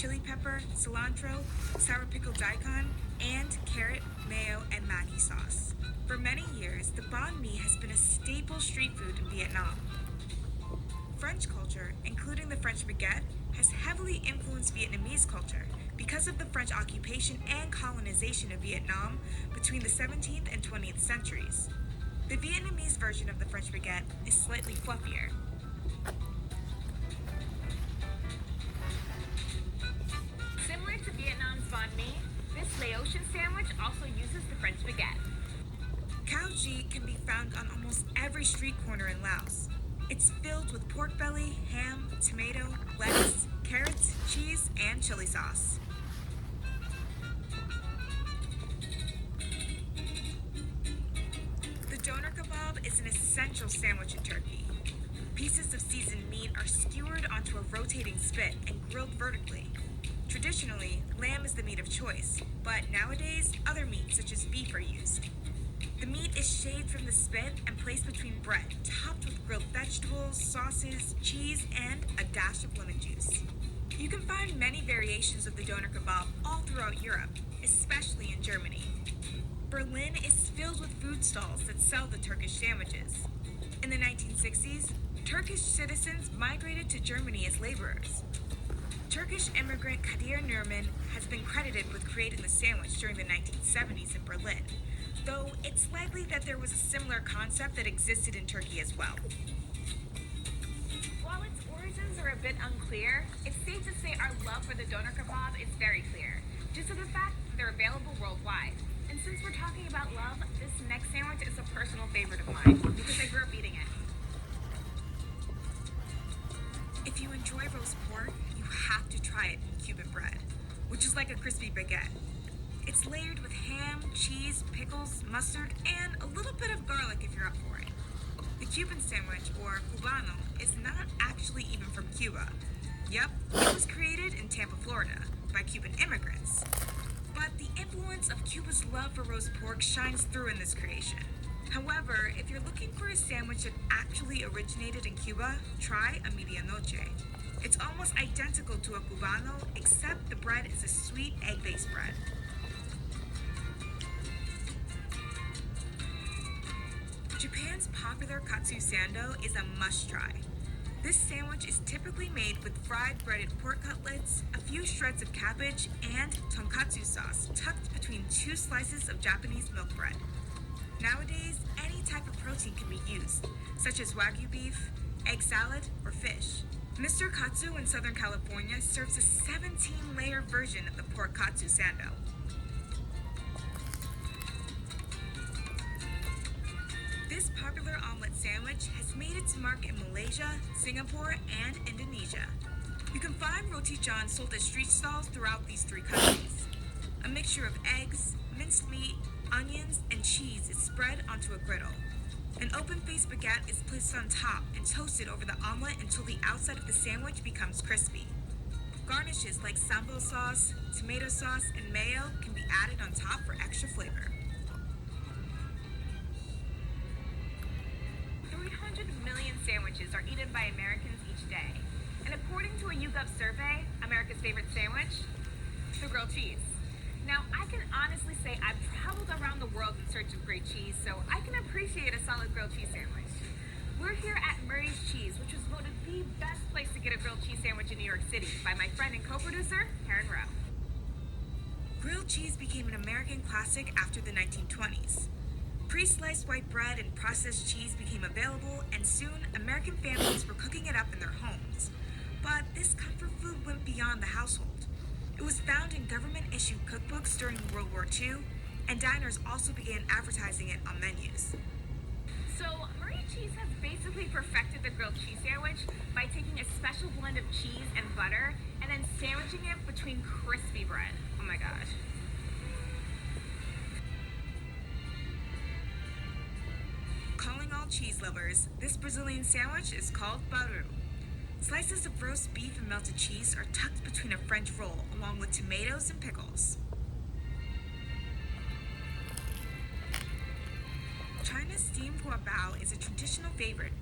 chili pepper, cilantro, sour pickled daikon, and carrot, mayo, and Maggi sauce. For many years, the banh mi has been a staple street food in Vietnam. French culture, including the French baguette, has heavily influenced Vietnamese culture because of the French occupation and colonization of Vietnam between the 17th and 20th centuries. The Vietnamese version of the French baguette is slightly fluffier. Similar to Vietnam's banh mi, this Laotian sandwich also uses the French baguette. Khao Ji can be found on almost every street corner in Laos. It's filled with pork belly, ham, tomato, lettuce, carrots, cheese, and chili sauce. The doner kebab is an essential sandwich in Turkey. Pieces of seasoned meat are skewered onto a rotating spit and grilled vertically. Traditionally, lamb is the meat of choice, but nowadays, other meats such as beef are used. The meat is shaved from the spit and placed between bread, topped with grilled vegetables, sauces, cheese, and a dash of lemon juice. You can find many variations of the doner kebab all throughout Europe, especially in Germany. Berlin is filled with food stalls that sell the Turkish sandwiches. In the 1960s, Turkish citizens migrated to Germany as laborers. Turkish immigrant Kadir Nurman has been credited with creating the sandwich during the 1970s in Berlin, though it's likely that there was a similar concept that existed in Turkey as well. While its origins are a bit unclear, it's safe to say our love for the doner kebab is very clear, due to the fact that they're available worldwide. And since we're talking about love, this next sandwich is a personal favorite of mine, because I grew up eating it. If you enjoy roast pork, you have to try it in Cuban bread, which is like a crispy baguette. It's layered with ham, cheese, pickles, mustard, and a little bit of garlic if you're up for it. The Cuban sandwich, or cubano, is not actually even from Cuba. Yep, it was created in Tampa, Florida, by Cuban immigrants. But the influence of Cuba's love for roast pork shines through in this creation. However, if you're looking for a sandwich that actually originated in Cuba, try a medianoche. It's almost identical to a cubano, except the bread is a sweet egg-based bread. Japan's popular katsu sando is a must-try. This sandwich is typically made with fried breaded pork cutlets, a few shreds of cabbage, and tonkatsu sauce tucked between 2 slices of Japanese milk bread. Nowadays, any type of protein can be used, such as wagyu beef, egg salad, or fish. Mr. Katsu in Southern California serves a 17-layer version of the pork katsu sando. This popular omelet sandwich has made its mark in Malaysia, Singapore, and Indonesia. You can find roti john sold at street stalls throughout these 3 countries. A mixture of eggs, minced meat, onions, and cheese is spread onto a griddle. An open-faced baguette is placed on top and toasted over the omelet until the outside of the sandwich becomes crispy. Garnishes like sambal sauce, tomato sauce, and mayo can be added on top for extra flavor. 300 million sandwiches are eaten by Americans each day. And according to a YouGov survey, America's favorite sandwich? The grilled cheese. Now, I can honestly say I've traveled around the world in search of great cheese, so I can appreciate a solid grilled cheese sandwich. We're here at Murray's Cheese, which was voted the best place to get a grilled cheese sandwich in New York City by my friend and co-producer, Karen Rowe. Grilled cheese became an American classic after the 1920s. Pre-sliced white bread and processed cheese became available, and soon American families were cooking it up in their homes. But this comfort food went beyond the household. It was found in government-issued cookbooks during World War II, and diners also began advertising it on menus. So, Murray Cheese has basically perfected the grilled cheese sandwich by taking a special blend of cheese and butter and then sandwiching it between crispy bread. Oh my gosh. Calling all cheese lovers, this Brazilian sandwich is called baru. Slices of roast beef and melted cheese are tucked between a French roll along with tomatoes and pickles. China's steamed guabao is a traditional favorite.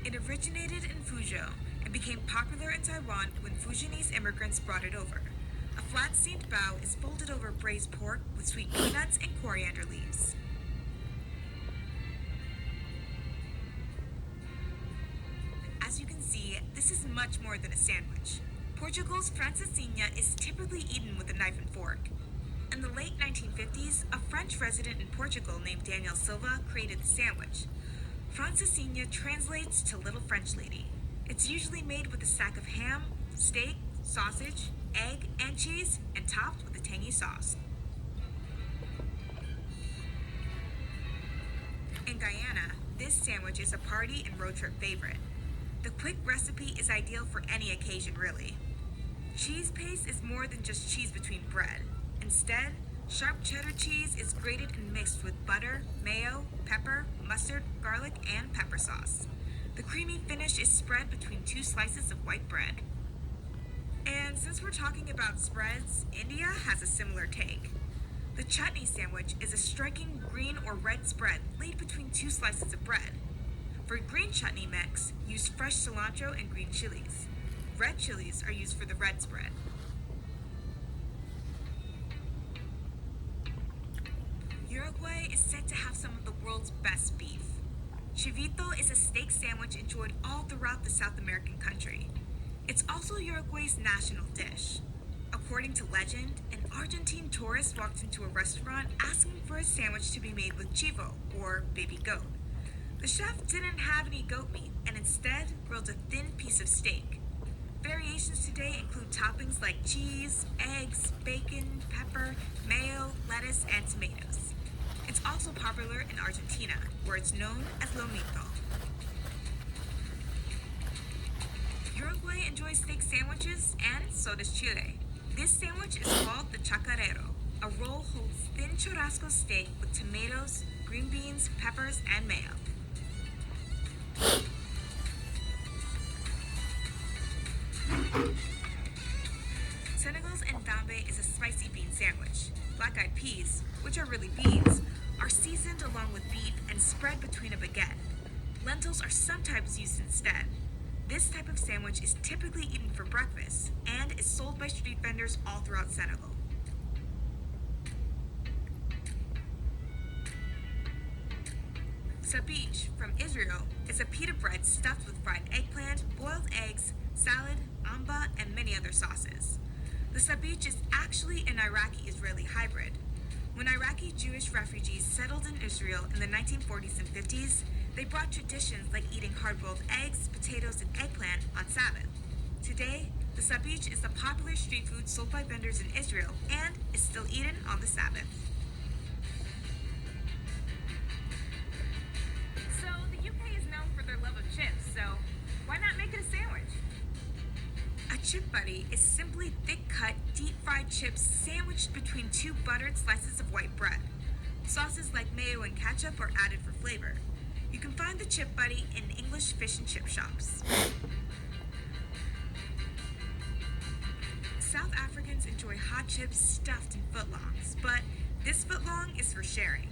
It originated in Fuzhou and became popular in Taiwan when Fujianese immigrants brought it over. A flat steamed bao is folded over braised pork with sweet peanuts and coriander leaves. As you can see, this is much more than a sandwich. Portugal's francesinha is typically eaten with a knife and fork. In the late 1950s, a French resident in Portugal named Daniel Silva created the sandwich. Francesinha translates to Little French Lady. It's usually made with a stack of ham, steak, sausage, egg, and cheese, and topped with a tangy sauce. In Guyana, this sandwich is a party and road trip favorite. The quick recipe is ideal for any occasion, really. Cheese paste is more than just cheese between bread. Instead, sharp cheddar cheese is grated and mixed with butter, mayo, pepper, mustard, garlic, and pepper sauce. The creamy finish is spread between two slices of white bread. And since we're talking about spreads, India has a similar take. The chutney sandwich is a striking green or red spread laid between two slices of bread. For green chutney mix, use fresh cilantro and green chilies. Red chilies are used for the red spread. Uruguay is said to have some of the world's best beef. Chivito is a steak sandwich enjoyed all throughout the South American country. It's also Uruguay's national dish. According to legend, an Argentine tourist walked into a restaurant asking for a sandwich to be made with chivo, or baby goat. The chef didn't have any goat meat and instead grilled a thin piece of steak. Variations today include toppings like cheese, eggs, bacon, pepper, mayo, lettuce, and tomatoes. It's also popular in Argentina, where it's known as lomito. Uruguay enjoys steak sandwiches, and so does Chile. This sandwich is called the chacarero. A roll holds thin churrasco steak with tomatoes, green beans, peppers, and mayo. Senegal's ndambe is a spicy bean sandwich. Black-eyed peas, which are really beans, are seasoned along with beef and spread between a baguette. Lentils are sometimes used instead. This type of sandwich is typically eaten for breakfast and is sold by street vendors all throughout Senegal. Sabich from Israel is a pita bread stuffed with fried eggplant, boiled eggs, salad, amba, and many other sauces. The sabich is actually an Iraqi-Israeli hybrid. When Iraqi Jewish refugees settled in Israel in the 1940s and 50s, they brought traditions like eating hard-boiled eggs, potatoes, and eggplant on Sabbath. Today, the sabich is a popular street food sold by vendors in Israel and is still eaten on the Sabbath. So the UK is known for their love of chips, so why not make it a sandwich? A chip buddy is simply thick-cut, deep-fried chips sandwiched between two buttered slices of white bread. Sauces like mayo and ketchup are added for flavor. You can find the chip buddy in English fish and chip shops. South Africans enjoy hot chips stuffed in footlongs, but this footlong is for sharing.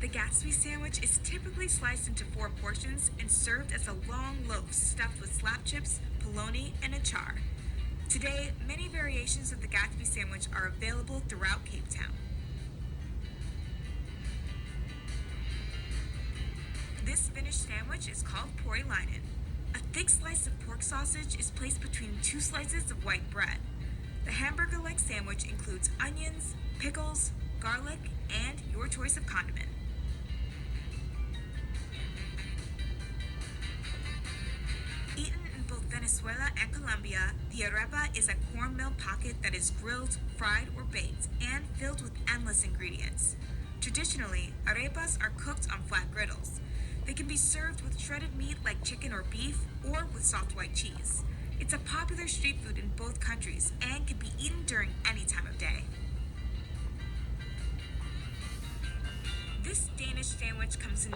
The Gatsby sandwich is typically sliced into 4 portions and served as a long loaf stuffed with slap chips, polony, and achar. Today, many variations of the Gatsby sandwich are available throughout Cape Town. This finished sandwich is called porilainen. A thick slice of pork sausage is placed between 2 slices of white bread. The hamburger-like sandwich includes onions, pickles, garlic, and your choice of condiment. Eaten in both Venezuela and Colombia, the arepa is a cornmeal pocket that is grilled, fried, or baked, and filled with endless ingredients. Traditionally, arepas are cooked on flat griddles. They can be served with shredded meat like chicken or beef, or with soft white cheese. It's a popular street food in both countries and can be eaten during any time of day. This Danish sandwich comes in